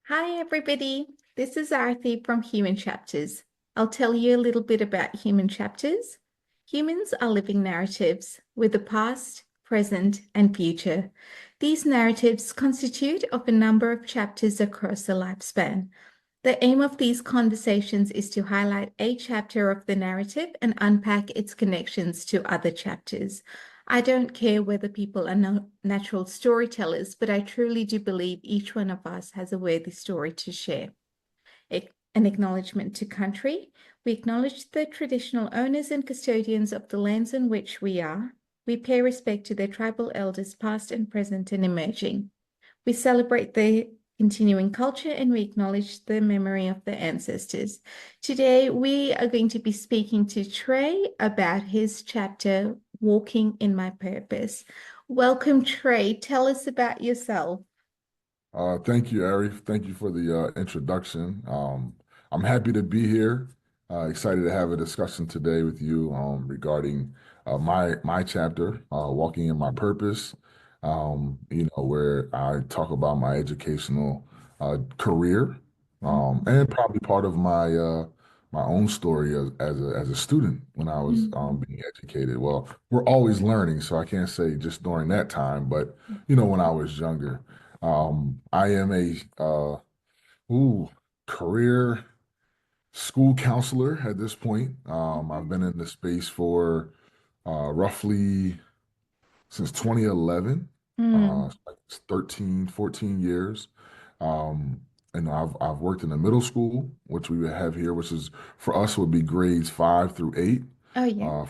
Hi, everybody. This is Arthi from Human Chapters. I'll tell you a little bit about human chapters. Humans are living narratives with a past, present, and future. These narratives constitute of a number of chapters across a lifespan. The aim of these conversations is to highlight a chapter of the narrative and unpack its connections to other chapters. I don't care whether people are no natural storytellers, but I truly do believe each one of us has a worthy story to share. An acknowledgement to country. We acknowledge the traditional owners and custodians of the lands in which we are. We pay respect to their tribal elders, past and present and emerging. We celebrate their continuing culture and we acknowledge the memory of their ancestors. Today, we are going to be speaking to Trey about his chapter, Walking in My Purpose. Welcome, Trey. Tell us about yourself. Thank you, Ari. Thank you for the introduction. I'm happy to be here. Excited to have a discussion today with you regarding my chapter, Walking in My Purpose. Where I talk about my educational career, and probably part of my own story as a student when I was Mhm. being educated. Well, we're always learning, so I can't say just during that time, but when I was younger. I am a career school counselor at this point. I've been in this space for roughly since 2011, Mm. like 13, 14 years. Um, and I've worked in the middle school, which we would have here, which is for us would be grades 5 through 8, Oh, yeah. uh,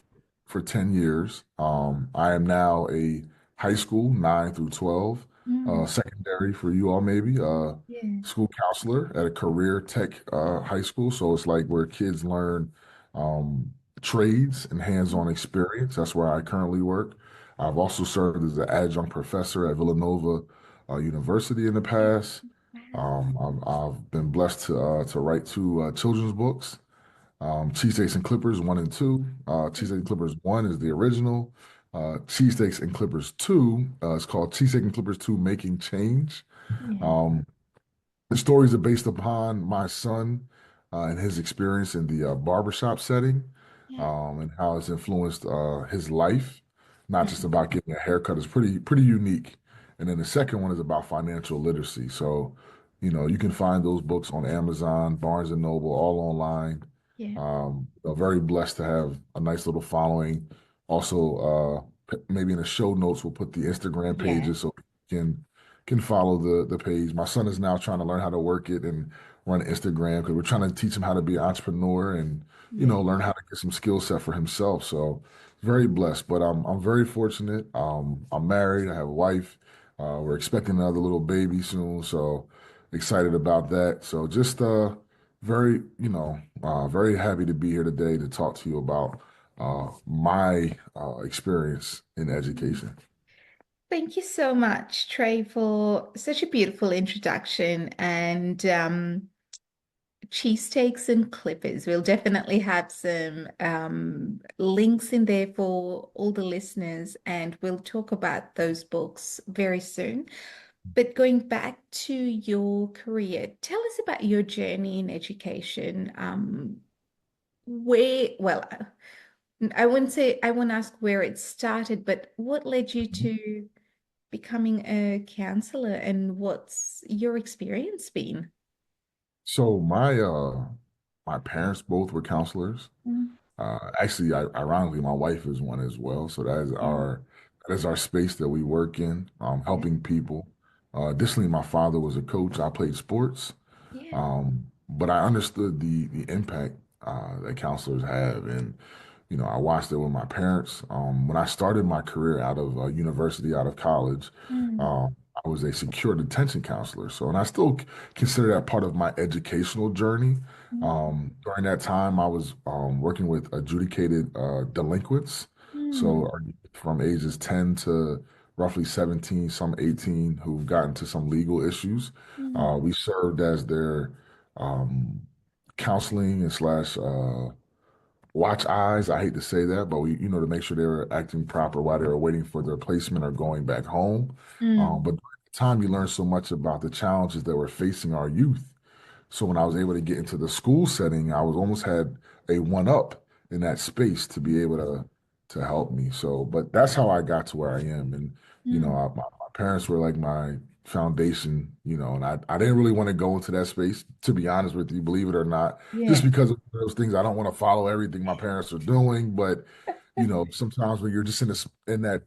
for 10 years. I am now a high school 9 through 12, Mm. secondary for you all maybe, Yeah. school counselor at a career tech high school. So it's like where kids learn um, trades and hands-on experience. That's where I currently work. I've also served as an adjunct professor at Villanova University in the past. Wow. I've been blessed to write two children's books, Cheesesteaks and Clippers 1 and 2. Cheesesteaks and Clippers 1 is the original. Cheesesteaks and Clippers 2 is called Cheesesteaks and Clippers 2 Making Change. Yeah. Um, the stories are based upon my son and his experience in the barbershop setting, Yeah. and how it's influenced his life. Not just Mhm. about getting a haircut, it's pretty unique. And then the second one is about financial literacy. So, you can find those books on Amazon, Barnes and Noble, all online. Yeah. Very blessed to have a nice little following. Also, maybe in the show notes, we'll put the Instagram Yeah. pages so you can follow the page. My son is now trying to learn how to work it and run Instagram because we're trying to teach him how to be an entrepreneur and Yeah. learn how to get some skill set for himself. So very blessed, but I'm very fortunate. I'm married. I have a wife. We're expecting another little baby soon, so excited about that. So just very very happy to be here today to talk to you about my experience in education. Thank you so much, Trey, for such a beautiful introduction and cheesesteaks and clippers. We'll definitely have some links in there for all the listeners, and we'll talk about those books very soon. But going back to your career, tell us about your journey in education. Well, I wouldn't say I won't ask where it started, but what led you to becoming a counselor and what's your experience been? So my parents both were counselors. Mm. Actually, ironically, my wife is one as well. So Yeah, that is our space that we work in, yeah, helping people. Additionally, my father was a coach. I played sports, yeah. but I understood the impact that counselors have, and I watched it with my parents. When I started my career out of university, out of college, Mm. um, I was a secure detention counselor. So, and I still consider that part of my educational journey. Mm. During that time, I was working with adjudicated delinquents. So, Mm. from ages 10 to roughly 17, some 18, who've gotten to some legal issues. Mm. We served as their um, counseling and slash watch eyes. I hate to say that, but to make sure they were acting proper while they were waiting for their placement or going back home. Mm. But during the time you learn so much about the challenges that were facing our youth. So when I was able to get into the school setting, I was almost had a one up in that space to be able to help me. So, but that's how I got to where I am. And Mm. my parents were like my foundation, and I didn't really want to go into that space, to be honest with you, believe it or not, just Yeah. because of those things. I don't want to follow everything my parents are doing, but sometimes when you're just in that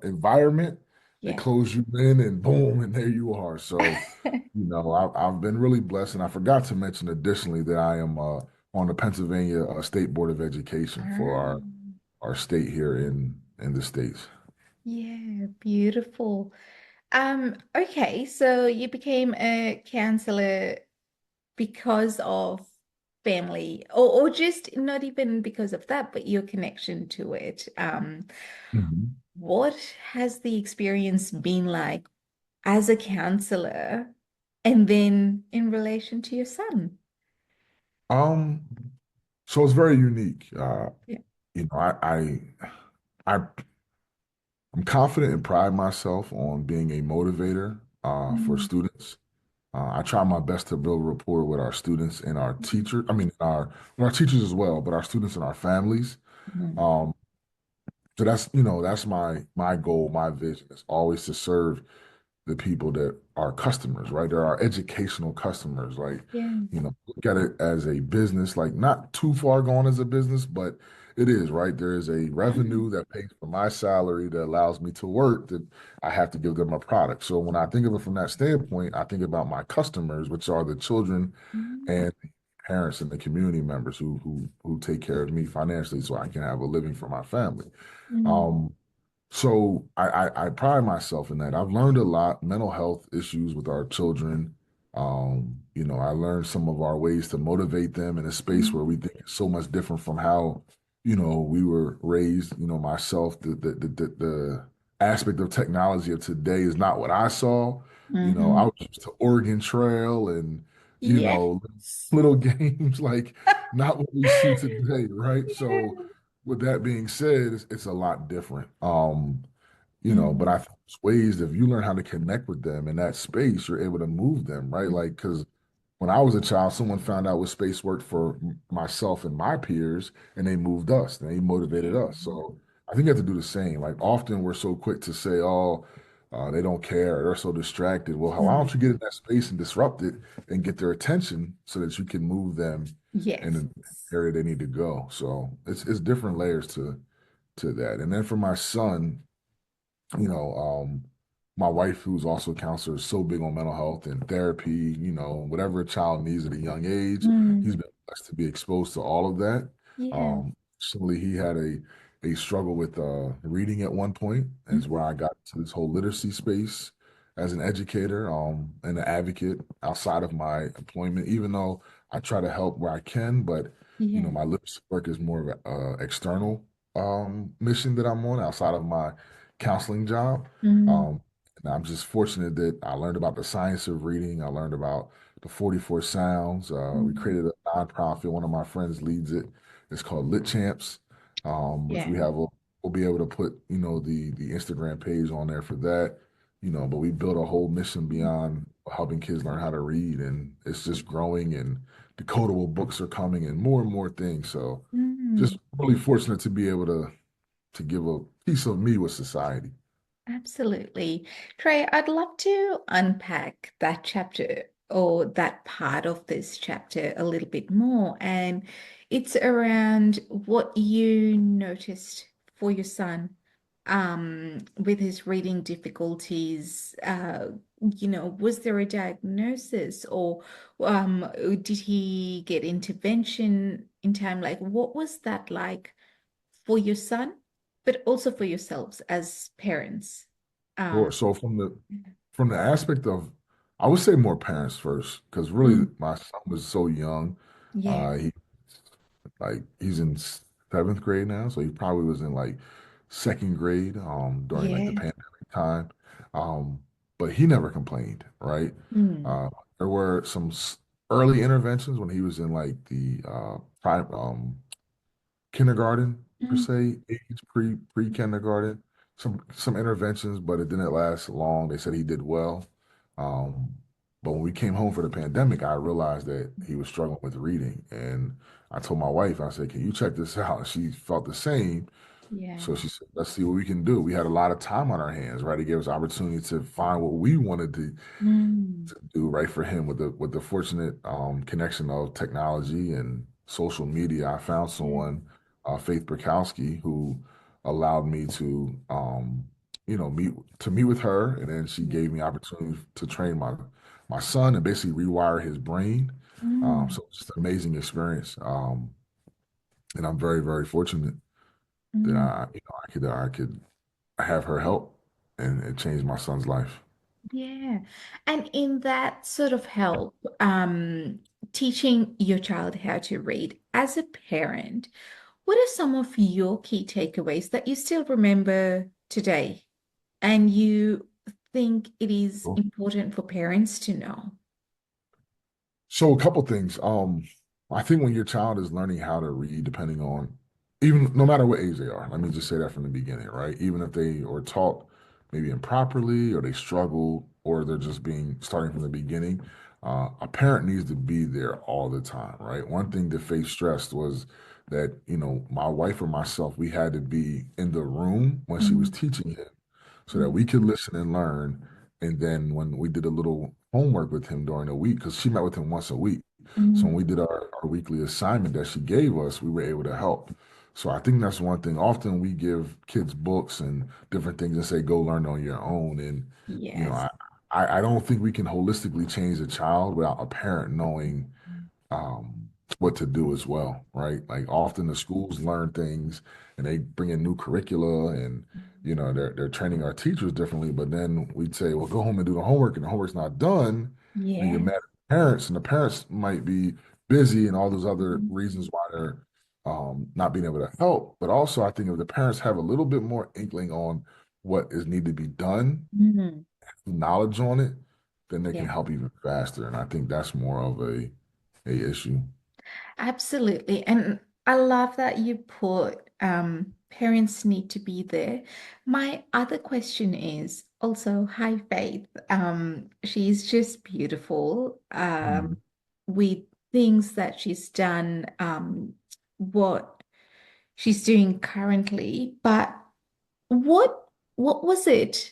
environment, they Yeah. close you in and boom, and there you are. So, I've been really blessed, and I forgot to mention additionally that I am on the Pennsylvania State Board of Education for Ah, our state here in the States. yeah, beautiful. Okay, so you became a counselor because of family, or just not even because of that, but your connection to it. Mhm. What has the experience been like as a counselor and then in relation to your son? Um, so it's very unique. Yeah. You know, I I'm confident and pride myself on being a motivator for Mm, students. I try my best to build rapport with our students and our teachers. I mean, our teachers as well, but our students and our families. mm, Um, So that's my goal, my vision is always to serve the people that are customers, right? They're our educational customers. Like, yeah. look at it as a business, like not too far gone as a business, but it is, right? There is a Mm, revenue that pays for my salary that allows me to work that I have to give them a product. So when I think of it from that standpoint, I think about my customers, which are the children mm, and the parents and the community members who take care of me financially so I can have a living for my family. mm, Um, so I pride myself in that. I've learned a lot, mental health issues with our children. I learned some of our ways to motivate them in a space where we mm, think it's so much different from how, we were raised. Myself, the aspect of technology of today is not what I saw. I mhm. was used to Oregon Trail and, you Yes. know, little games like not what we see today, right? So with that being said, it's a lot different. But I Mm, think there's ways that if you learn how to connect with them in that space, you're able to move them, right? mm, Like, because when I was a child, someone found out what space worked for myself and my peers, and they moved us, and they motivated us. yeah. So I think you have to do the same. Like, often we're so quick to say, oh, they don't care, they're so distracted. Well, why don't you Mm, get in that space and disrupt it and get their attention so that you can move them in yes. an area they need to go? So it's different layers to that. And then for my son, you know, my wife, who's also a counselor, is so big on mental health and therapy, whatever a child needs at a young age. He's Mm, been blessed to be exposed to all of that. yeah. Certainly he had a struggle with reading at one point, and is where Mhm. I got to this whole literacy space as an educator, and an advocate outside of my employment, even though I try to help where I can, but Yeah. my literacy work is more of an external mission that I'm on outside of my counseling job. Mm, Um, and I'm just fortunate that I learned about the science of reading. I learned about the 44 sounds. We mm, created a nonprofit. One of my friends leads it. It's called Lit Champs, which yeah. we'll be able to put, the Instagram page on there for that. But we built a whole mission beyond helping kids learn how to read, and it's just growing, and decodable books are coming, and more things. So Mm. just really fortunate to be able to give a piece of me with society. Absolutely. Trey, I'd love to unpack that chapter or that part of this chapter a little bit more. And it's around what you noticed for your son with his reading difficulties. Was there a diagnosis or did he get intervention in time? Like, what was that like for your son, but also for yourselves as parents. Um, Sure. So from the aspect of, I would say more parents first, because really mm, my son was so young. yeah. He he's in seventh grade now, so he probably was in like second grade during like the Yeah. pandemic time. Um, but he never complained, right? Mm, Uh, there were some early interventions when he was in like the kindergarten per mm, se age, pre kindergarten. some interventions, but it didn't last long. They said he did well. Um, but when we came home for the pandemic, I realized that he was struggling with reading. And I told my wife, I said, "Can you check this out?" And she felt the same. Yeah. So she said, "Let's see what we can do." We had a lot of time on our hands, right? It gave us opportunity to find what we wanted Mm. to do right for him with the fortunate connection of technology and social media. I found Yeah. someone, Faith Burkowski, who allowed me to meet with her, and then she Yeah. gave me opportunity to train my son and basically rewire his brain. Mm. So it's just an amazing experience, and I'm very very fortunate that Mm. I could have her help, and it changed my son's life. Yeah. And in that sort of help, teaching your child how to read as a parent, what are some of your key takeaways that you still remember today and you think it is important for parents to know? So a couple things. I think when your child is learning how to read, depending on even no matter what age they are, let me just say that from the beginning, right? Even if they are taught maybe improperly or they struggle or they're just being starting from the beginning, a parent needs to be there all the time, right? One thing that Faith stressed was that, my wife or myself, we had to be in the room when she was Mm. teaching him so that Mm. we could listen and learn. And then when we did a little homework with him during the week, because she met with him once a week. So when Mm. we did our weekly assignment that she gave us, we were able to help. So I think that's one thing. Often we give kids books and different things and say, go learn on your own. And, you know, Yes. I don't think we can holistically change a child without a parent knowing um, what to do as well, right? Like often the schools learn things and they bring in new curricula and they're training our teachers differently. But then we'd say, well, go home and do the homework, and the homework's not done. Then you're Yeah. mad at the parents, and the parents might be busy and all those other Mm. reasons why they're not being able to help. But also, I think if the parents have a little bit more inkling on what is need to be done, Mm. knowledge on it, then they can Yeah. help even faster. And I think that's more of a issue. Absolutely. And I love that you put parents need to be there. My other question is also, hi Faith. She's just beautiful Mm. with things that she's done, what she's doing currently. But what what was it?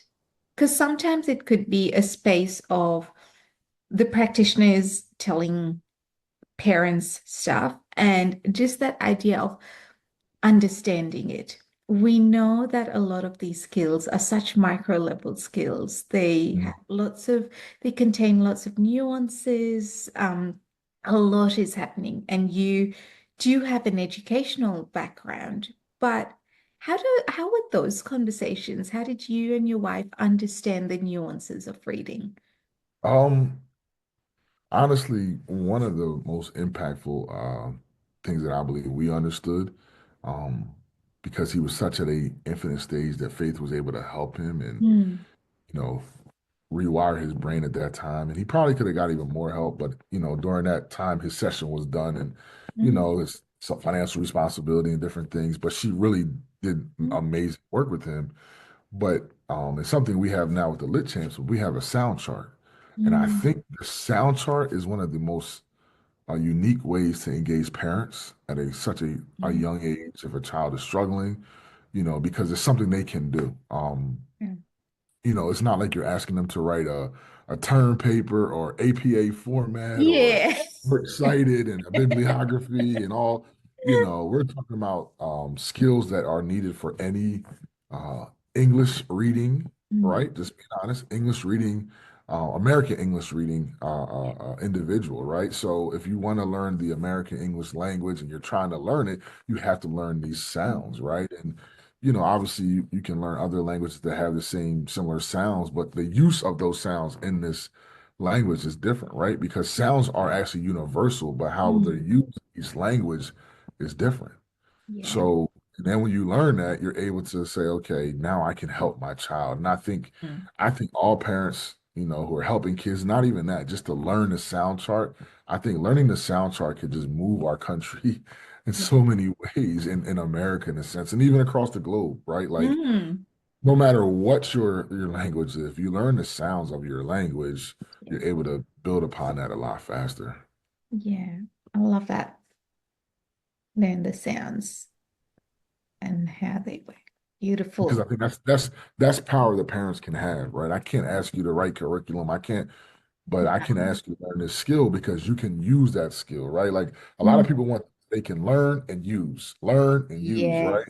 Because sometimes it could be a space of the practitioners telling parents stuff and just that idea of understanding it. We know that a lot of these skills are such micro level skills. Mm. They contain lots of nuances. A lot is happening, and you do have an educational background, but how were those conversations? How did you and your wife understand the nuances of reading? Um, Honestly, one of the most impactful things that I believe we understood, um, because he was such at a infinite stage that Faith was able to help him and, Mm. you know, rewire his brain at that time. And he probably could have got even more help, but during that time his session was done and, Mm. it's some financial responsibility and different things. But she really did Mm. amazing work with him. But it's something we have now with the Lit Champs. We have a sound chart, and I Mm. think the sound chart is one of the most unique ways to engage parents at such a Mm. young age if a child is struggling, because it's something they can do. Mm. It's not like you're asking them to write a term paper or APA format or Yeah. works cited and a bibliography and all. We're talking about skills that are needed for any uh, English reading, Mm. right? Just being honest, English reading, American English reading individual, right? So if you want to learn the American English language and you're trying to learn it, you have to learn these sounds, right? And obviously you can learn other languages that have the same similar sounds, but the use of those sounds in this language is different, right? Because sounds are actually universal, but how they're Mm. used in each language is different. Yeah. So and then when you learn that, you're able to say, okay, now I can help my child. And Mm. I think all parents, who are helping kids, not even that, just to learn the sound chart. I think learning the sound chart could just move our country in Yeah. so many ways in America in a sense, and even across the globe, right? Like Mm. no matter what your language is, if you learn the sounds of your language, Yeah. you're able to build upon that a lot faster. Yeah. I love that. Learn the sounds and how they work. Because I Beautiful. think that's power that parents can have, right? I can't ask you to write curriculum. I can't, but I can No. ask you to learn this skill because you can use that skill, right? Like a lot of Mm. people want they can learn and use, Yes. right?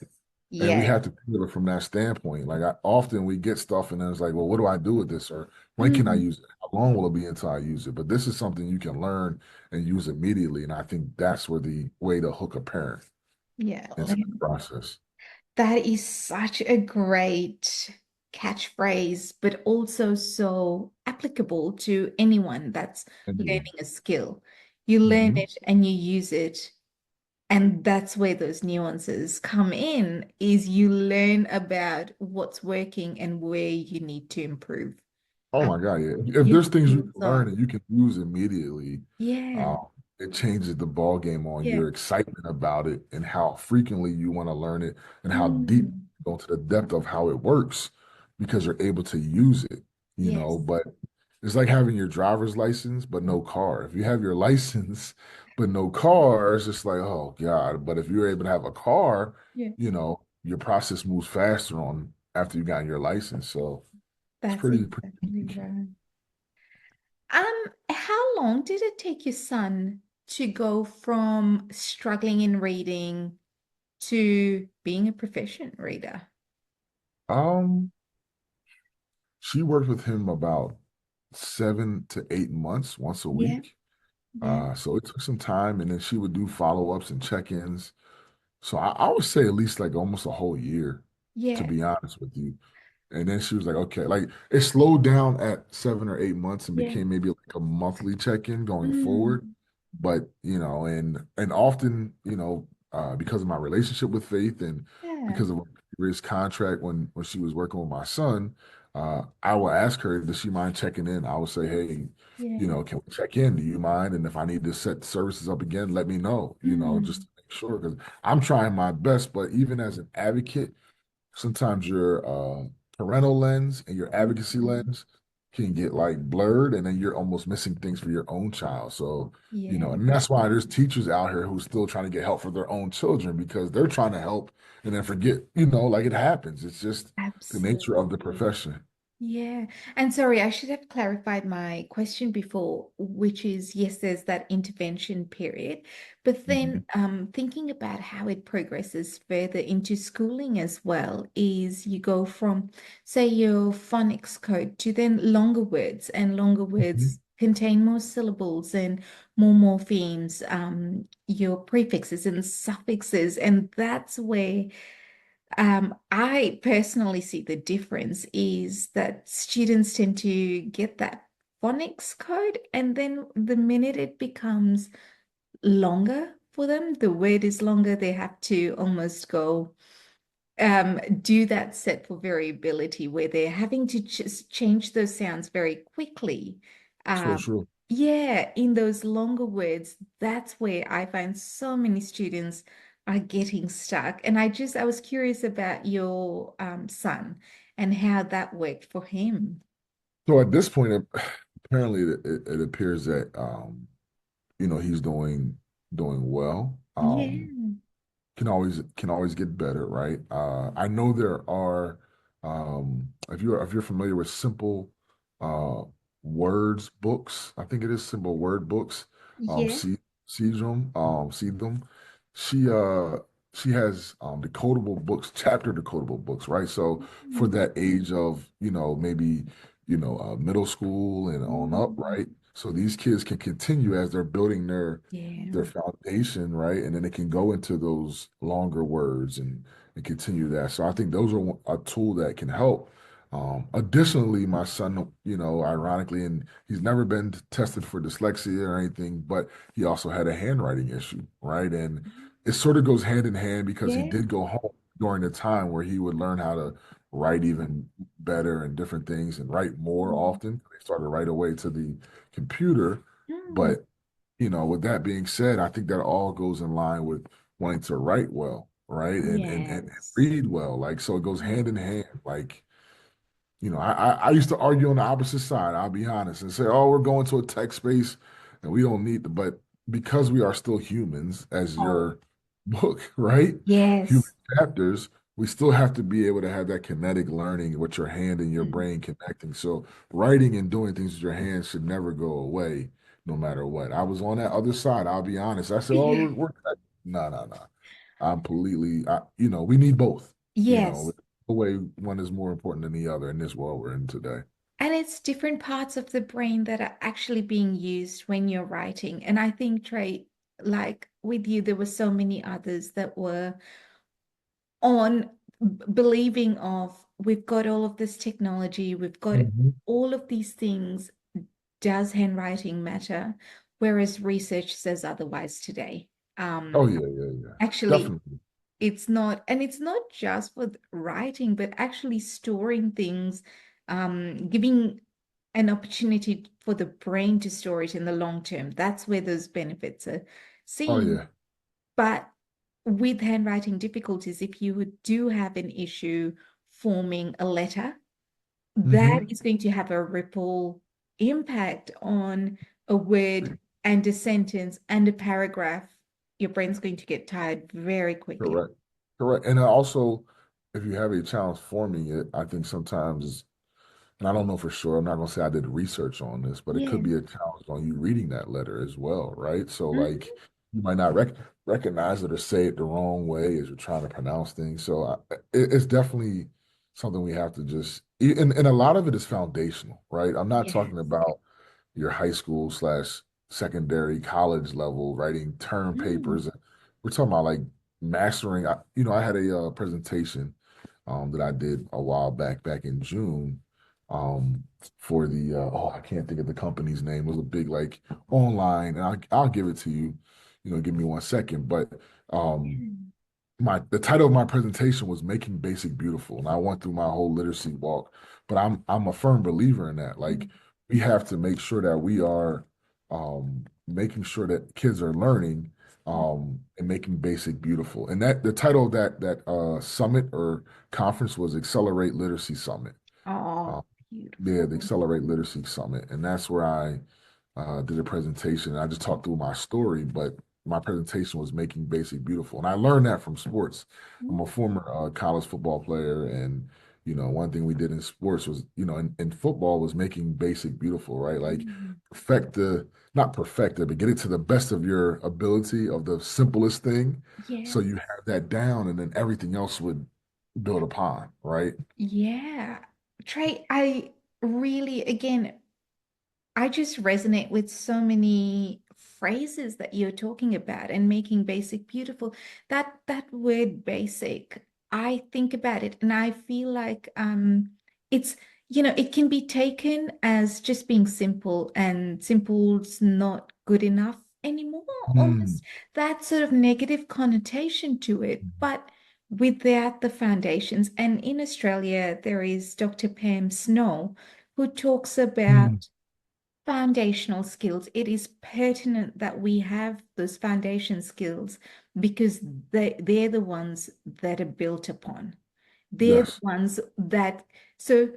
And we Yes. have to think of it from that standpoint. Like often we get stuff and then it's like, well, what do I do with this? Or when can I Mm. use it? How long will it be until I use it? But this is something you can learn and use immediately. And I think that's where the way to hook a parent Yeah. into the process. That is such a great catchphrase, but also so applicable to anyone that's Indeed. learning a skill. You learn Mhm. it and you use it, and that's where those nuances come in, is you learn about what's working and where you need to improve. Oh Um, my God, yeah. If you there's things you can hands learn on. and you can use immediately, Yeah. um, it changes the ball game on Yeah. your excitement about it and how frequently you want to learn it and how deep Mm. you go to the depth of how it works because you're able to use it, you know. Yes. But it's like having your driver's license but no car. If you have your license but no car, it's just like, oh God. But if you're able to have a car, Yeah. you know, your process moves faster on after you got your license. So it's That's pretty exactly unique. right. How long did it take your son to go from struggling in reading to being a proficient reader? Um, she worked with him about 7 to 8 months once a Yeah, week. yeah, So it took some time, and then she would do follow-ups and check-ins. So I would say at least like almost a whole year, to yeah, be honest with you. And then she was like, okay, like it slowed down at 7 or 8 months and yeah. became maybe like a monthly check-in going forward. Mm, But, and often, because of my relationship with Faith and yeah, because of a previous contract when she was working with my son, I will ask her, does she mind checking in? I will say, hey, yeah. can we check in? Do you mind? And if I need to set services up again, let me know, just Mm, to make sure because I'm trying my best. But even as an advocate, sometimes your parental lens and your advocacy mm, lens can get like blurred, and then you're almost missing things for your own child. So, yeah, and that's why there's teachers out here who still trying to get help for their own children because they're trying to help and then forget, like it happens. It's just the nature of the absolutely. profession. Yeah. And sorry, I should have clarified my question before, which is yes, there's that intervention period. But then Mhm. thinking about how it progresses further into schooling as well, is you go from, say, your phonics code to then longer words, and longer Mhm. words contain more syllables and more morphemes, your prefixes and suffixes. And that's where I personally see the difference is that students tend to get that phonics code, and then the minute it becomes longer for them, the word is longer, they have to almost go do that set for variability where they're having to just change those sounds very quickly. So Um, true. yeah, in those longer words, that's where I find so many students are getting stuck. And I was curious about your son and how that worked for him. So at this point, apparently it appears that he's doing well. Yeah. Can always get better, right? I know there are if you're familiar with simple uh words books, I think it is simple word books. Yeah. See them. She uh she has decodable books, chapter decodable books, right? So for Mm, that age of maybe middle school and on up, mm, right? So these kids can continue as they're building their yeah. their foundation, right? And then they can go into those longer words and continue that. So I think those are a tool that can help. Additionally, my son, ironically, and he's never been tested for dyslexia or anything, but he also had a handwriting issue, right? And it sort of goes hand in hand because he Yeah. did go home during the time where he would learn how to write even better and different things and write more Mm, often. They started right away to the computer, mm, but with that being said, I think that all goes in line with wanting to write well, right? And Yes. read well. Like, so it goes hand in hand. Like, I used to argue on the opposite side, I'll be honest, and say, oh, we're going to a tech space and we don't need but because we are still humans, as Oh, your book, right? Human yes. chapters, we still have to be able to have that kinetic learning with your hand and your Mm. brain connecting. So writing and doing things with your hands should never go away, no matter what. I was on that other side, I'll be honest. I said, oh, Yeah. we're no, no, no. I'm completely, we need both, Yes. the way one is more important than the other in this world we're in today. And it's different parts of the brain that are actually being used when you're writing. And I think, Trey, like with you, there were so many others that were on believing of we've got all of this technology, we've got Mhm. all of these things. Does handwriting matter? Whereas research says otherwise today. Oh Um, yeah, yeah, yeah. actually, Definitely. it's not, and it's not just with writing, but actually storing things, giving an opportunity for the brain to store it in the long term. That's where those benefits are Oh seen. yeah. But with handwriting difficulties, if you do have an issue forming a letter, that Hmm. is going to have a ripple impact on a word and a sentence and a paragraph. Your brain's going to get tired very quickly. Correct. Correct. And also, if you have a challenge forming it, I think sometimes, and I don't know for sure, I'm not going to say I did research on this, but it could Yeah. be a challenge on you reading that letter as well, right? So, like, Mhm. you might not recognize it or say it the wrong way as you're trying to pronounce things. So, it's definitely something we have to and a lot of it is foundational, right? I'm not talking Yes. about your high school slash secondary college level writing term Mm. papers. We're talking about like mastering. I had a presentation that I did a while back in June, um, for I can't think of the company's name. It was a big like online, and I'll give it to you. Give me 1 second, but um, Yeah. the title of my presentation was Making Basic Beautiful, and I went through my whole literacy walk. But I'm a firm believer in that. Like, Mm. we have to make sure that we are making sure that kids are learning and making basic beautiful. And that the title of that summit or conference was Accelerate Literacy Summit. Oh, Uh, yeah, the beautiful. Accelerate Literacy Summit, and that's where I did a presentation. I just talked through my story, but my presentation was making basic beautiful. And I learned that from sports. I'm a former college football player. And, one thing we did in sports was, in football was making basic beautiful, right? Like Mm. not perfect it, but get it to the best of your ability of the simplest thing. So Yes. you have that down and then everything else would build upon, right? Yeah. Trey, I really, again, I just resonate with so many phrases that you're talking about and making basic beautiful. That word basic, I think about it and I feel like it's it can be taken as just being simple and simple's not good enough anymore. Hmm. Almost that sort of negative connotation to it, but without the foundations. And in Australia, there is Dr. Pam Snow who talks Hmm. about foundational skills. It is pertinent that we have those foundation skills because they're the ones that are built upon. They're the Yes. ones that, so,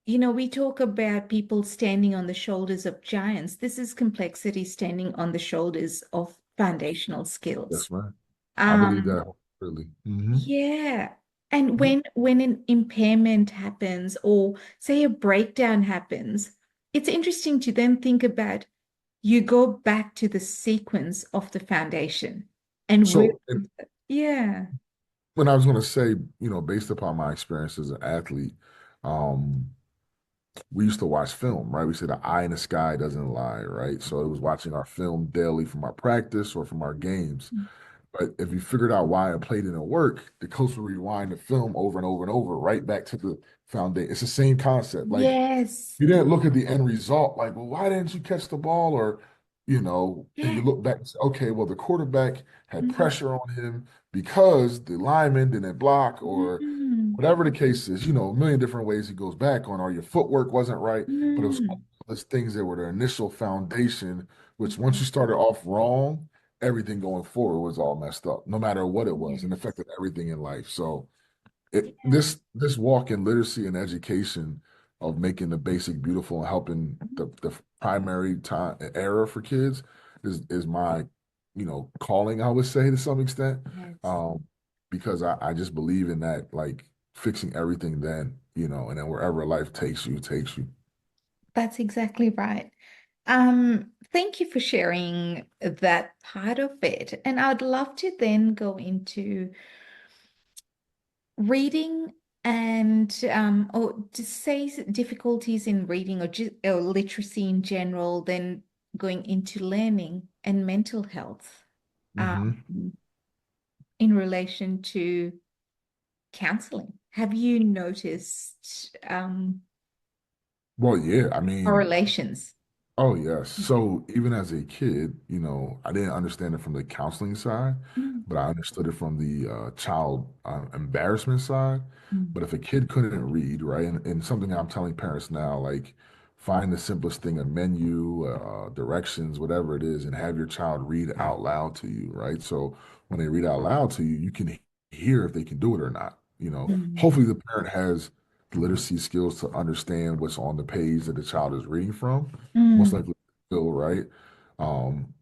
we talk about people standing on the shoulders of giants. This is complexity standing on the shoulders of foundational skills. That's right. I believe Um, that really. Hmm. yeah. And when an impairment happens or say a breakdown happens, it's interesting to then think about you go back to the sequence of the foundation and where, So, yeah. when I was going to say, based upon my experience as an athlete, um, we used to watch film, right? We say the eye in the sky doesn't lie, right? So it was watching our film daily from our practice or from our games. But if you figured out why it played didn't work, the coach would rewind the film over and over and over, right back to the foundation. It's the same concept. Like, Yes. you didn't look at the end result, like, well, why didn't you catch the ball? Or, and you Yeah. look back and say, okay, well, the quarterback had Mm, pressure on him because the lineman didn't block, or mm, whatever the case is, a million different ways he goes back on, or your footwork wasn't right. But it was all mm, those things that were the initial foundation, which once mm. you started off wrong, everything going forward was all messed up, no matter what it was, and Yes. affected everything in life. So Yeah. this walk in literacy and education of making the basic beautiful and helping the primary time era for kids is my, calling, I would say to some extent. Yes. Um, because I just believe in that, like fixing everything then, and then wherever life takes you, takes you. That's exactly right. Thank you for sharing that part of it. And I'd love to then go into reading and or to say difficulties in reading or literacy in general, then going into learning and mental health Hmm. in relation to counseling. Have you noticed Well, yeah, I mean, correlations? oh, yes. So even as a kid, I didn't understand it from the counseling side, Mm, but I understood it from the child embarrassment side. mm, But if a kid couldn't read, right, and something I'm telling parents now, like find the simplest thing, a menu, directions, whatever it is, and have your child read out loud to you, right? So when they read out loud to you, you can hear if they can do it or not. mm, Hopefully the parent has the literacy skills to understand what's on the page that the child is reading from, most mm, likely still, right?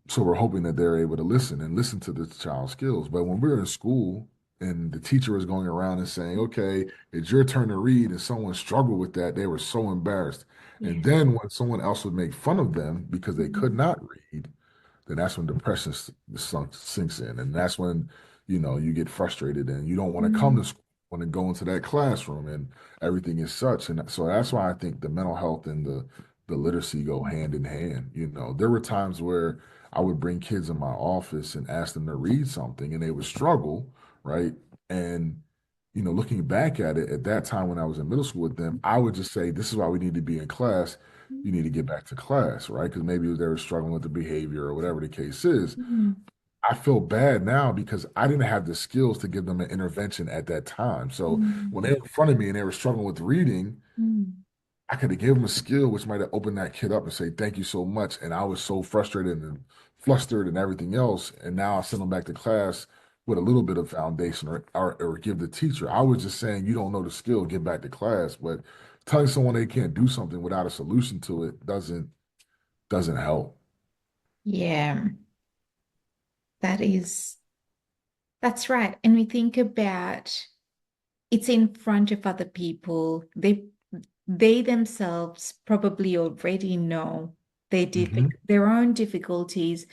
So we're hoping that they're able to listen to the child's skills. But when we're in school and the teacher is going around and saying, okay, it's your turn to read, and someone struggled with that, they were so embarrassed. And yes. then when someone else would make fun of them because they could Mm, not read, then that's when depression sinks in. And that's when, you get frustrated and you don't want to come mm, to school, want to go into that classroom and everything is such. And so that's why I think the mental health and the literacy go hand in hand. There were times where I would bring kids in my office and ask them to read something and they would struggle, right? And looking back at it, at that time when I was in middle school with them, I would just say, this is why we need to be in class. You need to get back to class, right? Because maybe they were struggling with the behavior or whatever the case is. mm, I feel bad now because I didn't have the skills to give them an intervention at that time. So mm, when they were in front of me and they were struggling with reading, mm. I could have given them a skill which might have opened that kid up and say, thank you so much. And I was so frustrated and flustered and everything else. And now I send them back to class with a little bit of foundation or give the teacher. I was just saying, you don't know the skill, get back to class. But telling someone they can't do something without a solution to it doesn't help. Yeah, that is, that's right. And we think about it's in front of other people. They themselves probably already know Hmm. their own difficulties.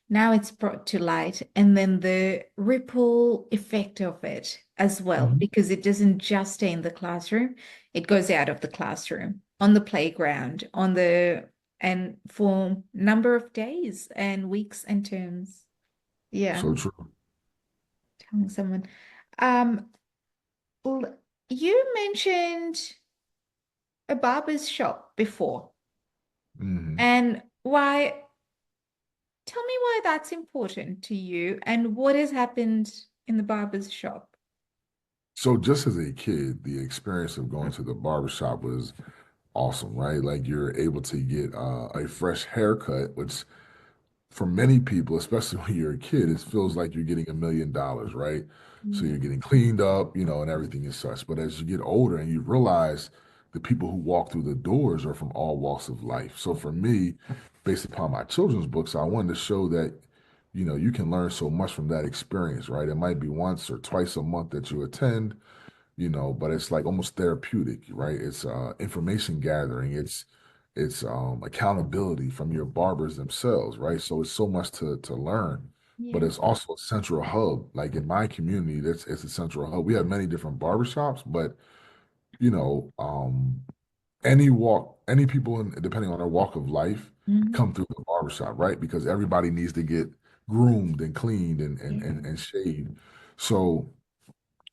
Now it's brought to light, and then the ripple effect of it as well, Hmm. because it doesn't just stay in the classroom, it goes out of the classroom, on the playground, and for number of days and weeks and terms. Yeah, So true. telling someone. Um, you mentioned a barber's shop before. Hmm. And why, tell me why that's important to you and what has happened in the barber's shop. So just as a kid, the experience of going to the barbershop was awesome, right? Like you're able to get a fresh haircut, which for many people, especially when you're a kid, it feels like you're getting $1 million, right? So Mm, you're getting cleaned up, and everything is such. But as you get older and you realize the people who walk through the doors are from all walks of life. So for me, based upon my children's books, I wanted to show that, you can learn so much from that experience, right? It might be once or twice a month that you attend, but it's like almost therapeutic, right? It's information gathering, it's accountability from your barbers themselves, right? So it's so much to learn, but yeah. it's also a central hub. Like in my community, it's a central hub. We have many different barbershops, but you know, um, any people depending on their walk of life Mhm. come through the barbershop, right? Because everybody needs to get groomed and cleaned and and Yeah. and, and shaved. So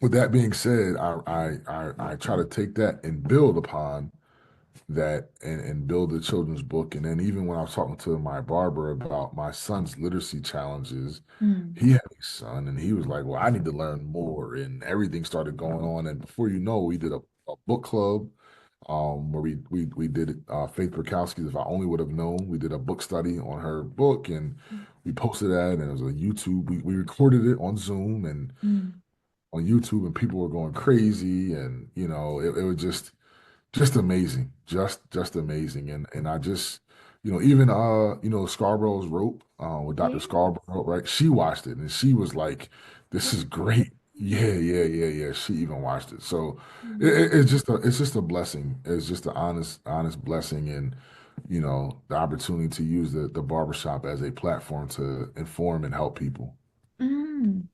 with that being said, I try to take that and build upon that and build a children's book. And then even when I was talking to my barber about my son's literacy challenges, Mm, he had a son and he was like, well, I need to learn more. And everything started going on. And before you know, we did a book club. where we did Faith Burkowski's If I Only Would Have Known. We did a book study on her book, and we posted that, and it was a YouTube. We recorded it on Zoom and Mm. on YouTube, and people were going crazy, and it was just amazing, just amazing, and I just even Scarborough's Rope with Dr. Yeah. Scarborough, right? She watched it and she was like, "This is great." Yeah, yeah, yeah, yeah. She even watched it, so Mm. it's just a blessing. It's just an honest blessing, and the opportunity to use the barbershop as a platform to inform and help people. Mm.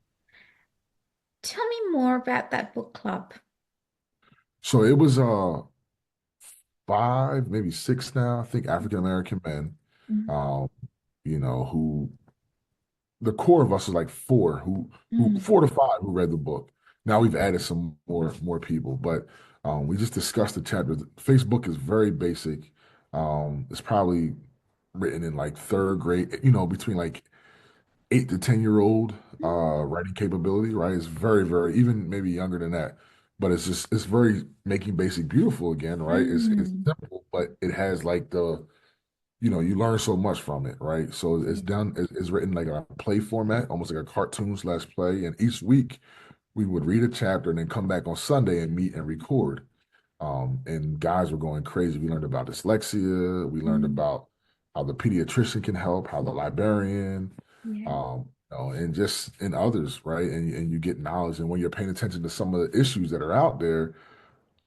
Tell me more about that book club. So it was five, maybe six now, I think African American men, Mm. um, who the core of us is like four who Mm. 4 to 5 who read the book. Now we've added some more people, but we just discussed the chapters. Facebook is very basic. It's probably written in like third grade, between like 8 to 10 year old Mm. writing capability, right? It's very, even maybe younger than that. But it's very making basic beautiful again, right? It's Mm. simple, but it has like you learn so much from it, right? So it's Yeah. done, it's written like a play format, almost like a cartoon slash play. And each week we would read a chapter and then come back on Sunday and meet and record. And guys were going crazy. We learned about dyslexia. We learned Mm. about how the pediatrician can help, how the librarian, Yeah. and just in others, right? And you get knowledge. And when you're paying attention to some of the issues that are out there,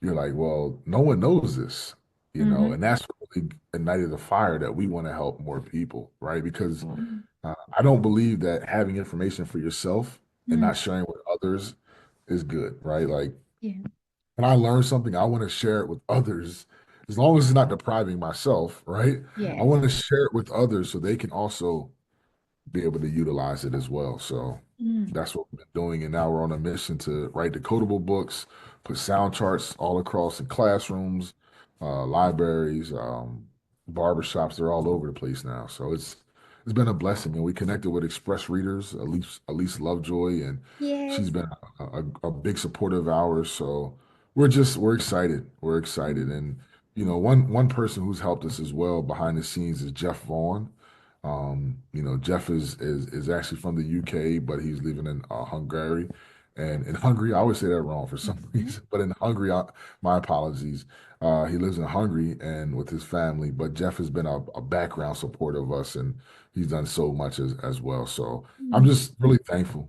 you're like, well, no one knows this, Mm-hmm. and that's what really ignited the fire that we want to help more people, right? Because Mm. I don't believe that having information for yourself and Mm. not sharing with others is good, right? Like Yeah. when I learn something, I want to share it with others, as long as it's not depriving myself, right? I Yes. want to share it with others so they can also be able to utilize it as well. So Mm. that's what we've been doing. And now we're on a mission to write decodable books, put sound charts all across in classrooms, libraries, barbershops. They're all over the place now. So it's been a blessing. And we connected with Express Readers, Elise Lovejoy, and she's Yes. been a big supporter of ours. So we're excited. We're excited. Mm. And one person who's helped us as well behind the scenes is Jeff Vaughn. Jeff is actually from the UK, but he's living in Hungary. And in Hungary, I always say that wrong for some Mhm. reason, but in Hungary, my apologies. He lives in Hungary and with his family, but Jeff has been a background support of us, and he's done so much as well. So I'm Mm. just really thankful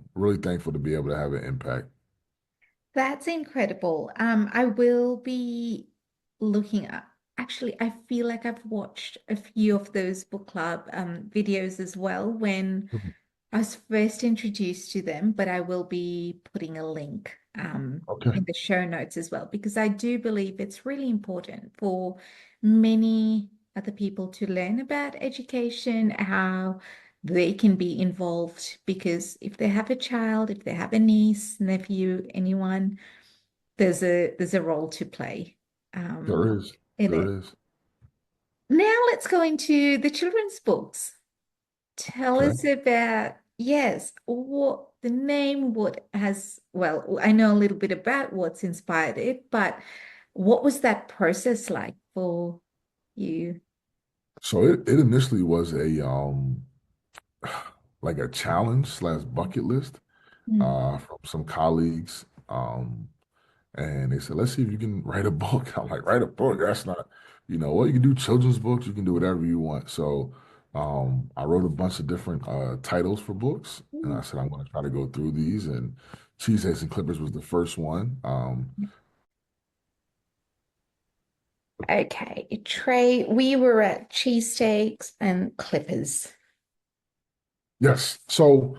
to be able to have an impact. That's incredible. I will be looking at, actually, I feel like I've watched a few of those book club videos as well when I was first introduced to them, but I will be putting a link Okay, in the show notes as well, because I do believe it's really important for many other people to learn about education, how they can be involved. Because if they have a child, if they have a niece, nephew, anyone, there's a role to play there is, in there it. is. Now let's go into the children's books. Tell Okay. us about, yes, what the name, what has, well, I know a little bit about what's inspired it, but what was that process like for you? So it initially was a like a challenge slash bucket list Mm. from some colleagues. And they said, let's see if you can write a book. I'm like, write a book? That's not, well, you can do children's books, you can do whatever you want. So I wrote a bunch of different titles for books. And I Mm. said, I'm going to try to go through these. And Cheesesteaks and Clippers was the first one. Okay, Trey, we were at Cheesesteaks and Clippers. Yes. So,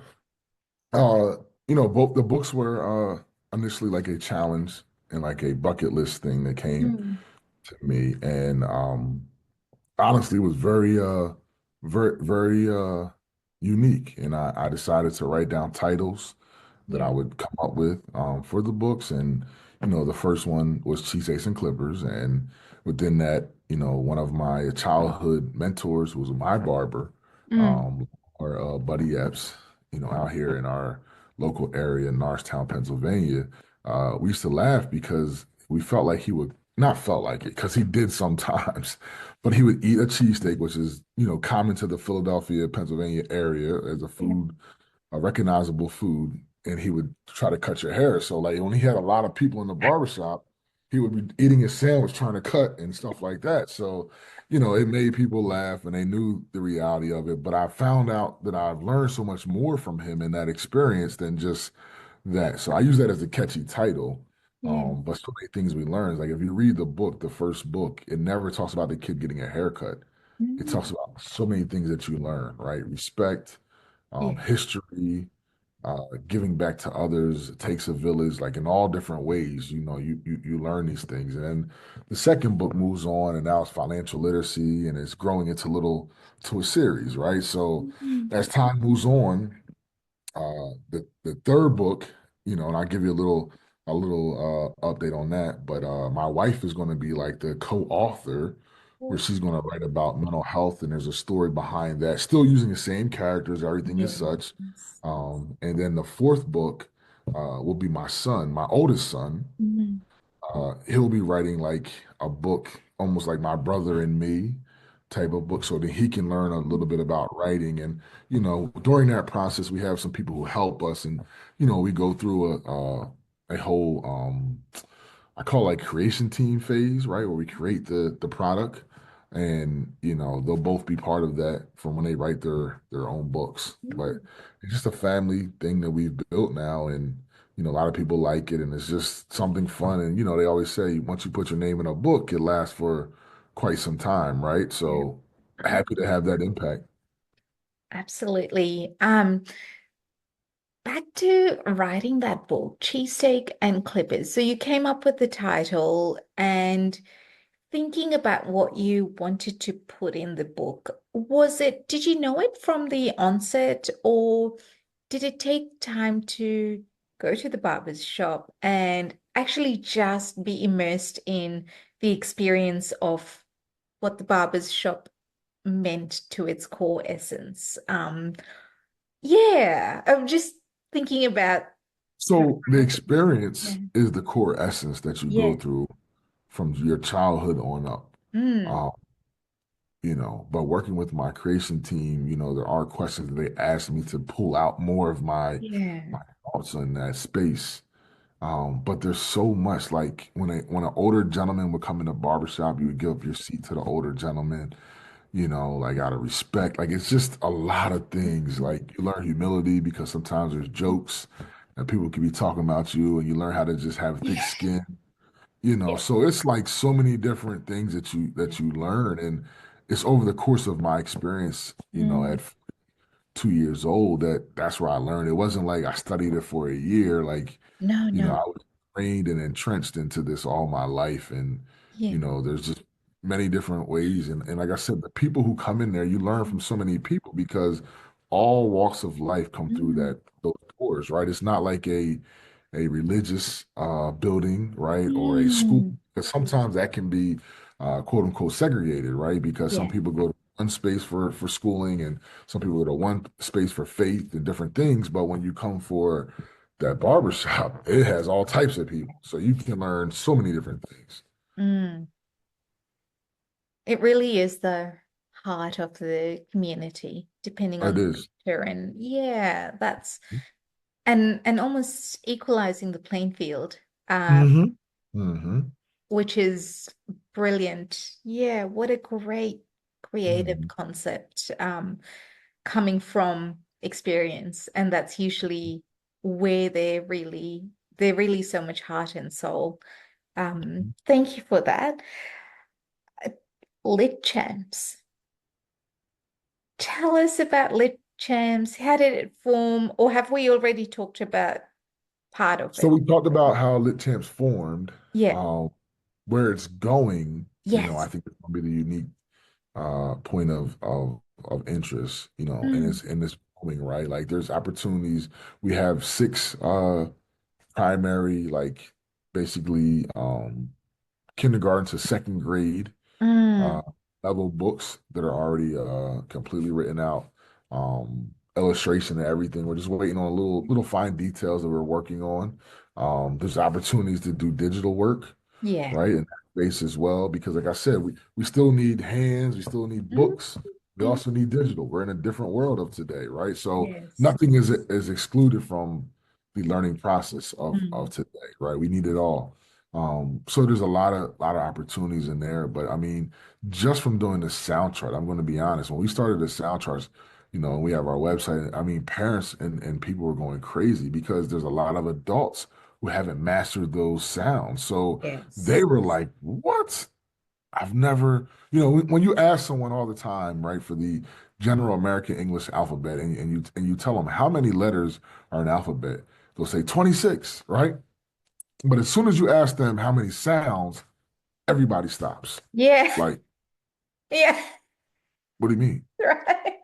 uh, both the books were initially like a challenge and like a bucket list thing that came Mm. to me. And honestly, it was very unique. And I decided to write down titles that Yeah. I would come up with for the books. And, the first one was Cheesesteaks and Clippers. And within that, one of my childhood mentors was my barber, Mm. or Buddy Epps, out here in our local area in Norristown, Pennsylvania. We used to laugh because we felt like he would not felt like it because he did sometimes, but he would eat a cheesesteak, which is, common to the Philadelphia, Pennsylvania area as a Yeah. food, a recognizable food, and he would try to cut your hair. So like when he had a lot of people in the barbershop, he would be eating his sandwich trying to cut and stuff like that. So, it made people laugh and they knew the reality of it. But I found out that I've learned so much more from him in that experience than just that. So I use that as a catchy title. Yeah. But so many things we learn. Like if you read the book, the first book, it never talks about the kid getting a haircut. It Mm. talks about so many things that you learn, right? Respect, Yeah. history, giving back to others. It takes a village, like in all different ways. You learn these things. And then the second book moves on, and now it's financial literacy, and it's growing into to a series, right? So Mm. as time moves on, the third book, and I'll give you a little update on that. But my wife is going to be like the co-author, where she's going to write about mental health, and there's a story behind that. Still using the same characters, everything is such. Yes. And then the fourth book will be my son, my oldest son. Mm. He'll be writing like a book, almost like My Brother and Me type of book, so that he can learn a little bit about writing. And during that process, we have some people who help us, and we go through a whole I call it like creation team phase, right, where we create the product, and they'll both be part of that from when they write their own books. But Mm. it's just a family thing that we've built now, and a lot of people like it, and it's just something fun. And they always say once you put your name in a book, it lasts for quite some time, right? Yeah. So happy to have that impact. Absolutely. Back to writing that book, Cheesesteak and Clippers. So you came up with the title and thinking about what you wanted to put in the book. Did you know it from the onset, or did it take time to go to the barber's shop and actually just be immersed in the experience of what the barber's shop meant to its core essence? Yeah, I'm just thinking about So the writing. Yeah. experience is the core essence that you go Yeah. through from your childhood on up. Mm. Um, but working with my creation team, there are questions that they ask me to pull out more of my Yeah. thoughts in that space. But there's so much, like when an older gentleman would come in the barbershop, you would give up your seat to the older gentleman, like out of respect. Like it's just a lot of things. Like you learn humility because sometimes there's jokes and people can be talking about you, and you learn how to just have thick skin. Yeah. So it's like so many different things Yeah. that you learn, and it's over the course of my experience, Mm. at 2 years old, that's where I learned. It wasn't like I studied it for a year. Like, No, I no. was trained and entrenched into this all my life, and Yeah. there's just many different ways, and like I said, the people who come in there, you learn from so many people because all walks of life come through Mm. those doors, right? It's not like a religious building, right, or a school. Mm. Because sometimes that can be quote unquote segregated, right? Because some Yeah. people go to one space for schooling, and some people go to one space for faith and different things. But when you come for that barbershop, it has all types of people. So you can learn so many different things. Mm. It really is the heart of the community, depending on It the is. culture. And yeah, that's and almost equalizing the playing field, Mm-hmm. Mm-hmm. which is brilliant. Yeah, what a great creative Mm-hmm. concept, coming from experience. And that's usually where they're really so much heart and soul. Thank you for that. Lit Champs. Tell us about Lit Champs. How did it form? Or have we already talked about part of So it? we talked about how Lit Champs formed, Yeah. um, where it's going. I Yes. think it's going to be the unique point of interest, and Mm. it's growing, right? Like there's opportunities. We have six primary, like basically kindergarten to second grade Mm. uh level books that are already completely written out, illustration and everything. We're just waiting on little fine details that we're working on. There's opportunities to do digital work, Yeah. right? space as well, because like I said, we still need hands, we still need Mhm. books, we also need digital. We're in a different world of today, right? So Yes. nothing is excluded from the learning process of Mm. today, right? We need it all. So there's a lot of opportunities in there. But I mean, just from doing the sound chart, I'm going to be honest, when we started the sound charts, and we have our website, I mean, parents and people were going crazy because there's a lot of adults who haven't mastered those sounds. So they Yes. were like, what? I've never, when you ask someone all the time, right, for the general American English alphabet, and you tell them how many letters are in alphabet, they'll say 26, right? But as soon as you ask them how many sounds, everybody stops. Yeah. Like, Yeah. what do you mean? Right.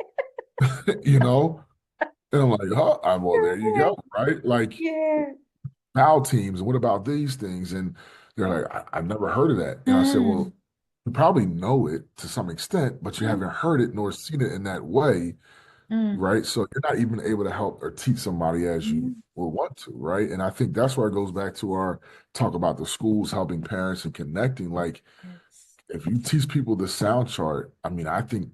You know? And I'm like, huh? Well, there you go, right? Like Yeah. vowel teams, and what about these things? And they're like, I've never heard of that. And I said, Mm. well, you probably know it to some extent, but you Mm. haven't heard it nor seen it in that way, Mm. right? So you're not even able to help or teach somebody as you Mm. will want to, right? And I think that's where it goes back to our talk about the schools helping parents and connecting. Like, Yes. if you teach people the sound chart, I mean, I think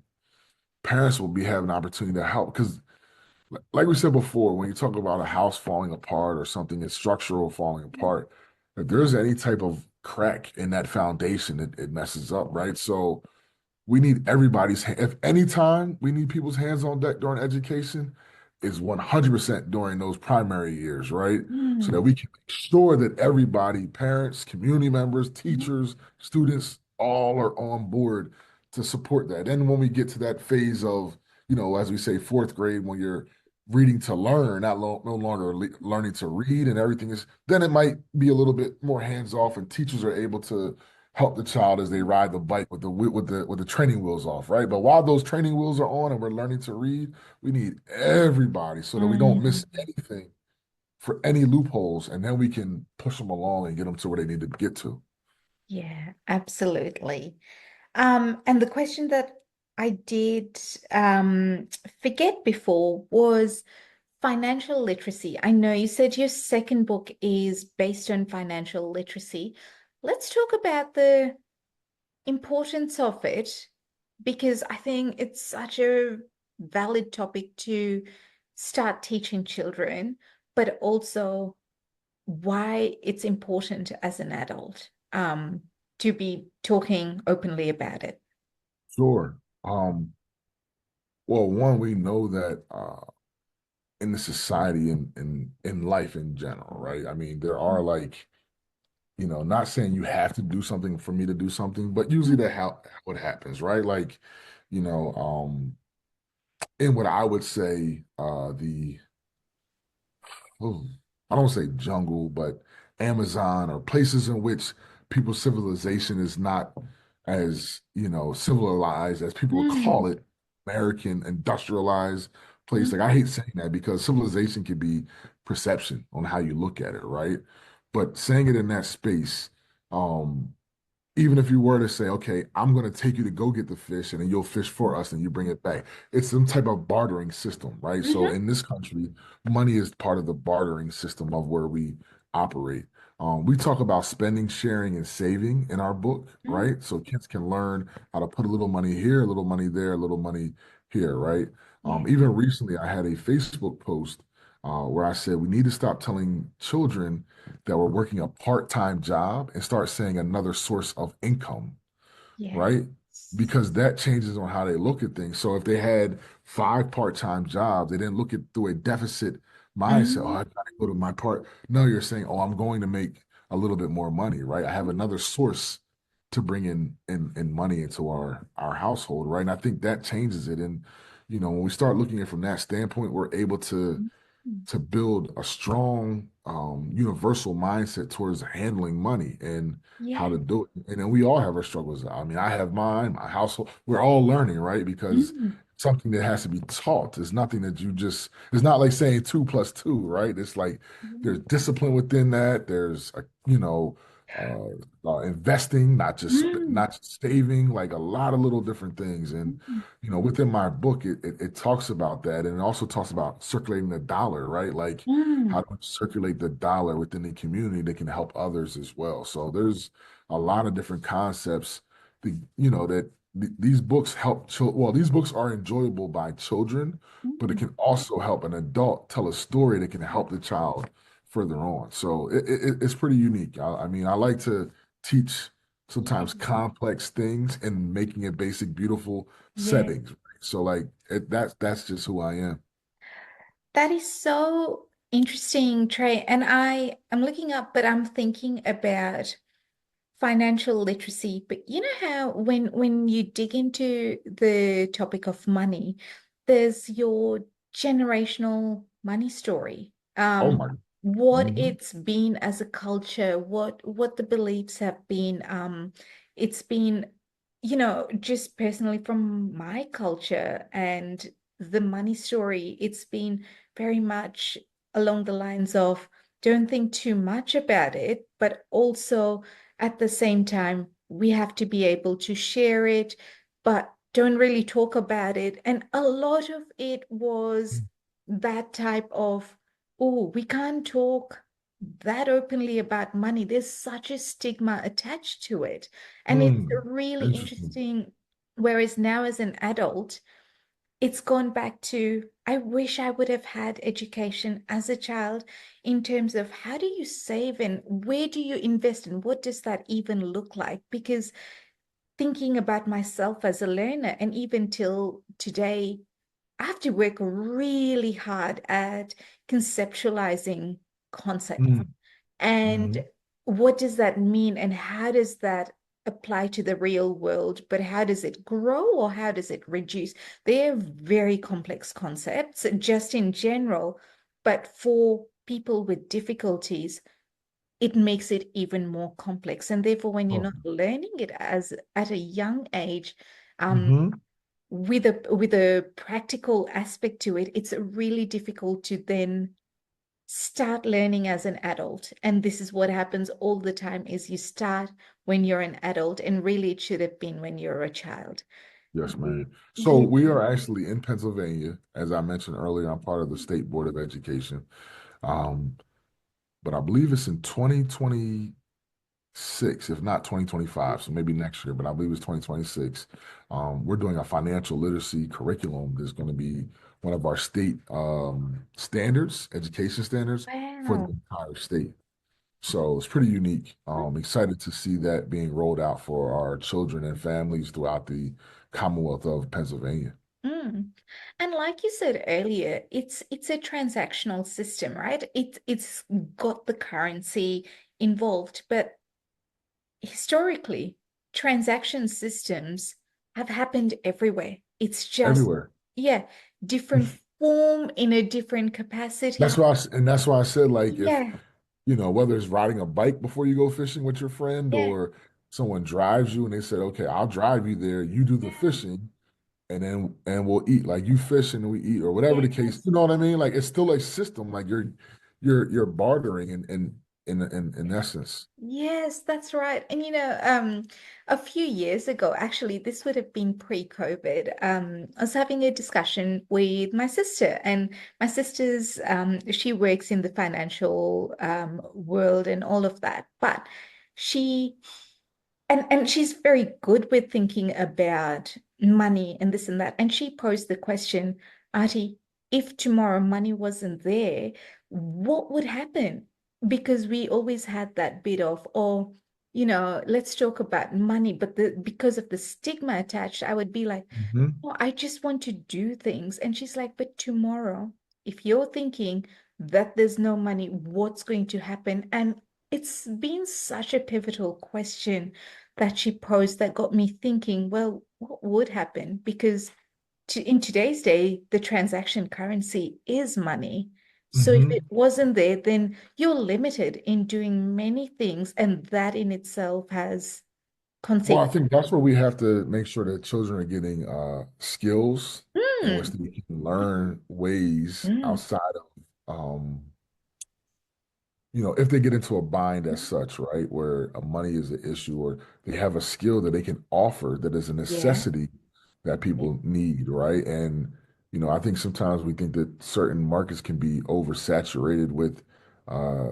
parents will be having an opportunity to help because, like we said before, when you talk about a house falling apart or something that's structural falling apart, if there's any type of crack in that foundation, it messes up, right? So we need everybody's if any time we need people's hands on deck during education is 100% during those primary years, right? So that Mm. we can make sure that everybody, parents, community members, teachers, students, all are on board to support that. And when we get to that phase of, as we say, fourth grade, when you're reading to learn, no longer learning to read and everything is, then it might be a little bit more hands off and teachers are able to help the child as they ride the bike with the training wheels off, right? But while those training wheels are on and we're learning to read, we need everybody so that we don't miss Mm. anything for any loopholes, and then we can push them along and get them to where they need to get to. Yeah, absolutely. And the question that I did forget before was financial literacy. I know you said your second book is based on financial literacy. Let's talk about the importance of it because I think it's such a valid topic to start teaching children, but also why it's important as an adult to be talking openly about it. Sure. Well, one, we know that in the society and in life in general, right? I mean, there are like, not saying you have to do something for me to do something, but usually that how what happens, right? Like, you know, in what I would say, oh, I don't say jungle, but Amazon or places in which people's civilization is not as, civilized as people would call Mm, it, American industrialized place. Like I mm, hate saying that because civilization can be perception on how you look at it, right? But saying it in that space, um, even if you were to say, okay, I'm going to take you to go get the fish and then you'll fish for us and you bring it back. It's some type of bartering system, right? So mhm, in this country, money is part of the bartering system of where we operate. We talk about spending, sharing, and saving in our book, mm. right? So kids can learn how to put a little money here, a little money there, a little money here, right? Yeah. Even recently, I had a Facebook post where I said we need to stop telling children that were working a part-time job and start saying another source of income, right? Yes. Because that changes on how they look at things. So if they had five part-time jobs, they didn't look at through a deficit mindset. Oh, Mm, I gotta go to my part. No, you're saying, oh, I'm going to make a little bit more money, right? I have another source to bring in money into our household, right? And I think that changes it. And when we start looking at it from that standpoint, we're able to mm. to build a strong universal mindset towards handling money and how Yeah. to do it. And then we all have our struggles. I mean, I have mine, my household. We're all learning, right? Because Mm, something that has to be taught. It's nothing that it's not like saying two plus two, right? It's like there's mm, discipline within that. There's uh, investing, Mm, not just saving, like a lot of little different things. And mm, within my book, it talks about that, and it also talks about circulating the dollar, right? Like how mm. to circulate the dollar within the community that can help others as well. So there's a lot of different concepts that these books help. Well, these books are enjoyable by children, but it Mm. can also help an adult tell a story that can help the child further on. So it's pretty unique. I mean, I like to teach Yeah, sometimes complex things and making it basic, beautiful yeah. settings. Right? So like that's just who I am. That is so interesting, Trey. And I am looking up, but I'm thinking about financial literacy. But you know how when you dig into the topic of money, there's your generational money story. Oh my. What Hmm. it's been as a culture, what the beliefs have been. It's been, just personally from my culture and the money story, it's been very much along the lines of don't think too much about it, but also at the same time, we have to be able to share it, but don't really talk about it. And a lot of it was that type of, oh, we can't talk that openly about money. There's such a stigma attached to it. And it's Mm. really Interesting. interesting. Whereas now, as an adult, it's gone back to I wish I would have had education as a child in terms of how do you save and where do you invest and what does that even look like? Because thinking about myself as a learner and even till today, I have to work really hard at conceptualizing concepts. Mm. And Hmm. what does that mean? And how does that apply to the real world? But how does it grow or how does it reduce? They're very complex concepts just in general. But for people with difficulties, it makes it even more complex. And therefore, when you're Oh. not learning it as at a young age, um, Hmm. with a practical aspect to it, it's really difficult to then start learning as an adult. And this is what happens all the time is you start when you're an adult and really it should have been when you're a child. Yes, man. So Yeah. we are actually in Pennsylvania. As I mentioned earlier, I'm part of the State Board of Education. Um, but I believe it's in 2026, if not 2025, so maybe next year, but I believe it's 2026. We're doing a financial literacy curriculum that's going to be one of our state standards, education standards for the Wow. entire state. So it's pretty unique. Excited to see that being rolled out for our children and families throughout the Commonwealth of Pennsylvania. Mm. And like you said earlier, it's a transactional system, right? It's got the currency involved, but historically, transaction systems have happened everywhere. It's just, Everywhere. yeah, different form in a different capacity. That's why I said, like, if Yeah, whether it's riding a bike before you go fishing with your friend yeah, or someone drives you and they said, okay, I'll drive you there, you do the yeah, fishing, and we'll eat. Like you fish and we eat, or whatever the case. yes. You know what I mean? Like it's still a system. Like you're bartering in essence. Yes, that's right. And a few years ago, actually, this would have been pre-COVID. I was having a discussion with my sister, and my sister's she works in the financial world and all of that. But she and she's very good with thinking about money and this and that. And she posed the question, Artie, if tomorrow money wasn't there, what would happen? Because we always had that bit of, oh, let's talk about money, but because of the stigma attached, I would be like, Hmm. oh, I just want to do things. And she's like, but tomorrow, if you're thinking that there's no money, what's going to happen? And it's been such a pivotal question that she posed that got me thinking, well, what would happen? Because in today's day, the transaction currency is money. So if it Hmm. wasn't there, then you're limited in doing many things, and that in itself has Well, I consequences. think that's where we have to make sure that children are getting skills in which Mm, they can learn ways mm, outside of if they get into a bind as such, right, where money is an issue or they have a skill that they can offer that is a Yeah. necessity that Yeah. people need, right? And, I think sometimes we think that certain markets can be oversaturated with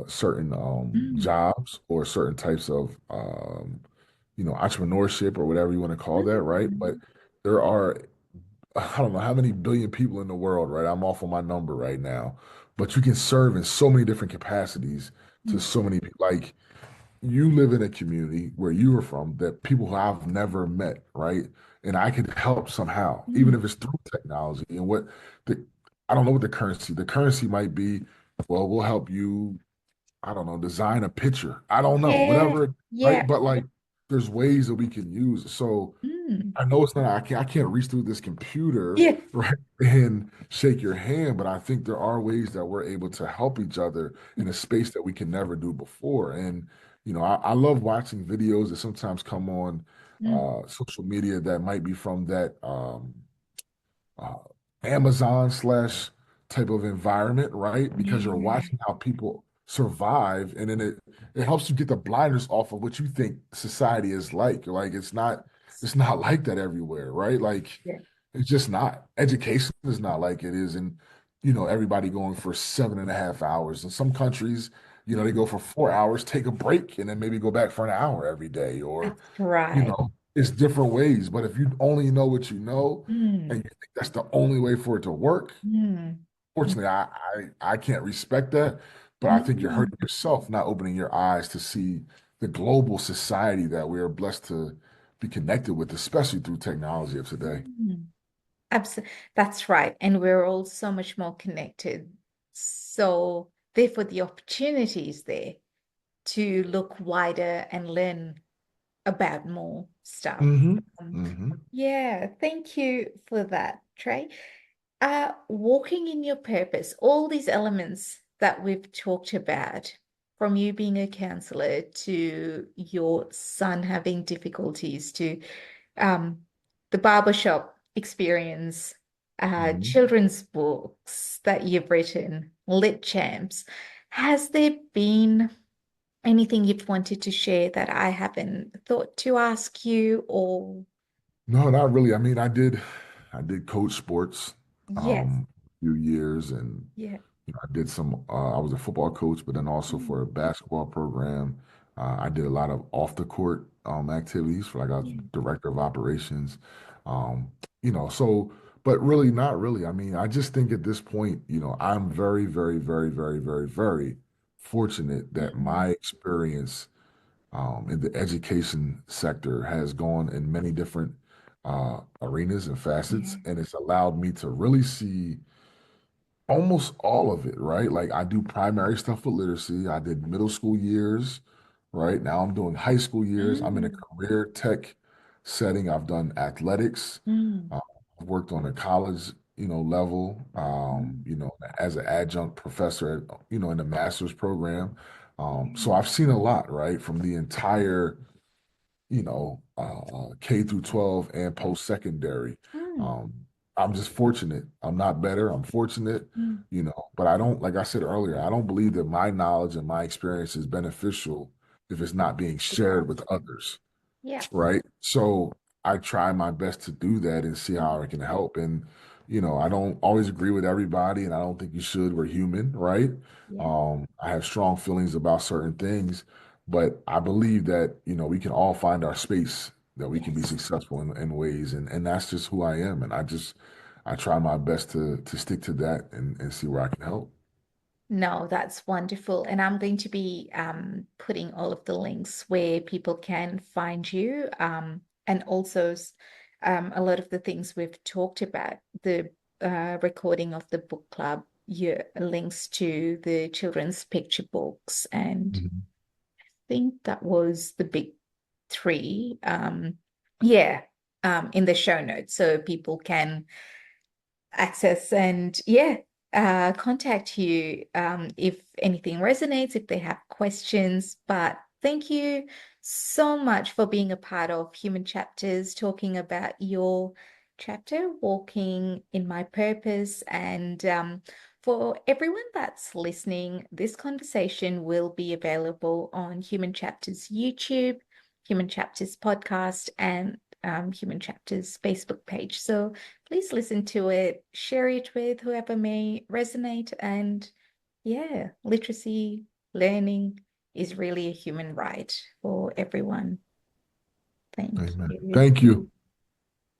certain Mm. jobs or certain types of, entrepreneurship or whatever you want to call that, right? But Mm. there are I don't know how many billion people in the world, right? I'm off on my number right now, but you can serve in so many different capacities to Mm. so many people. Like you live in a community where you are from that people who I've never met, right? And I can help somehow, even Mm. if it's through technology. And the, I don't know what the currency might be. Well, we'll help you, I don't know, design a picture. I don't know, Yeah. whatever, right? Yeah. But like, there's ways that we can use it. So Mm. I know it's not, I can't reach through this computer, Yeah. right, and shake your hand, but I think there are ways that we're able to help each other in a space that we can never do before. And, I love watching videos that sometimes come on Mm. social media that might be from that uh, Amazon slash type of environment, right? Because you're Yeah. watching how people survive, and then it helps you get the blinders off of what you think society is like. Like it's not like that everywhere, right? Like Yeah. it's just not. Education is not like it is in, everybody going for 7.5 hours. In some countries, they Mm. go for 4 hours, take a break, and then maybe go back for an hour every day, or That's right. it's different ways. But if you only know what you know and Mm. you think that's the only way for it to work, Mm. fortunately, I can't respect that. But I think you're Mm. hurting yourself not opening your eyes to see the global society that we are blessed to be connected with, especially through technology of today. Mm. Absolutely. That's right. And we're all so much more connected. So therefore the opportunity is there to look wider and learn about more stuff. Hmm. Um, Hmm. yeah, thank you for that, Trey. Walking in your purpose, all these elements that we've talked about, from you being a counselor to your son having difficulties to um, the barbershop experience, Hmm. children's books that you've written, lit champs. Has there been anything you've wanted to share that I haven't thought to ask you or No, not really. I mean, I did coach sports yes, a few years, and yeah. I did some. I was a football coach, but then also Mm. for a basketball program, I did a lot of off the court activities for like I was Yeah. director of operations. Um, so but really not really. I mean, I just think at this point, I'm very, very, very, very, very, very fortunate that Mm. my experience in the education sector has gone in many different arenas and facets, Yeah. and it's allowed me to really see almost all of it, right? Like I do primary stuff with literacy. I did middle school years, right? Now I'm doing high school years. I'm in a Mm. career tech setting. I've done athletics. Mm. Uh, I've worked on a college, level, Mm. as an adjunct professor, in the master's program. So Yeah. I've seen a lot, right? From the entire K through 12 and post-secondary. Mm. Um, I'm just fortunate. I'm not better. I'm fortunate, Mm. but I don't, like I said earlier, I don't believe that my knowledge and my experience is beneficial if it's not being shared with others, Yeah. right? So I try my best to do that and see how I can help. And, I don't always agree with everybody, and I don't think you should. We're human, right? Yeah. I have strong feelings about certain things, but I believe that, we can all find our space that we can be Yes. successful in ways. And that's just who I am. And I try my best to stick to that and see where I can help. No, that's wonderful. And I'm going to be putting all of the links where people can find you, and also a lot of the things we've talked about, the recording of the book club, your links to the children's picture books, and Mhm. I think that was the big three. Yeah, in the show notes so people can access and yeah, contact you if anything resonates, if they have questions. But thank you so much for being a part of Human Chapters, talking about your chapter, Walking in My Purpose, and For everyone that's listening, this conversation will be available on Human Chapters YouTube, Human Chapters podcast, and Human Chapters Facebook page. So please listen to it, share it with whoever may resonate. And yeah, literacy, learning is really a human right for everyone. Thank Amen. you. Thank you.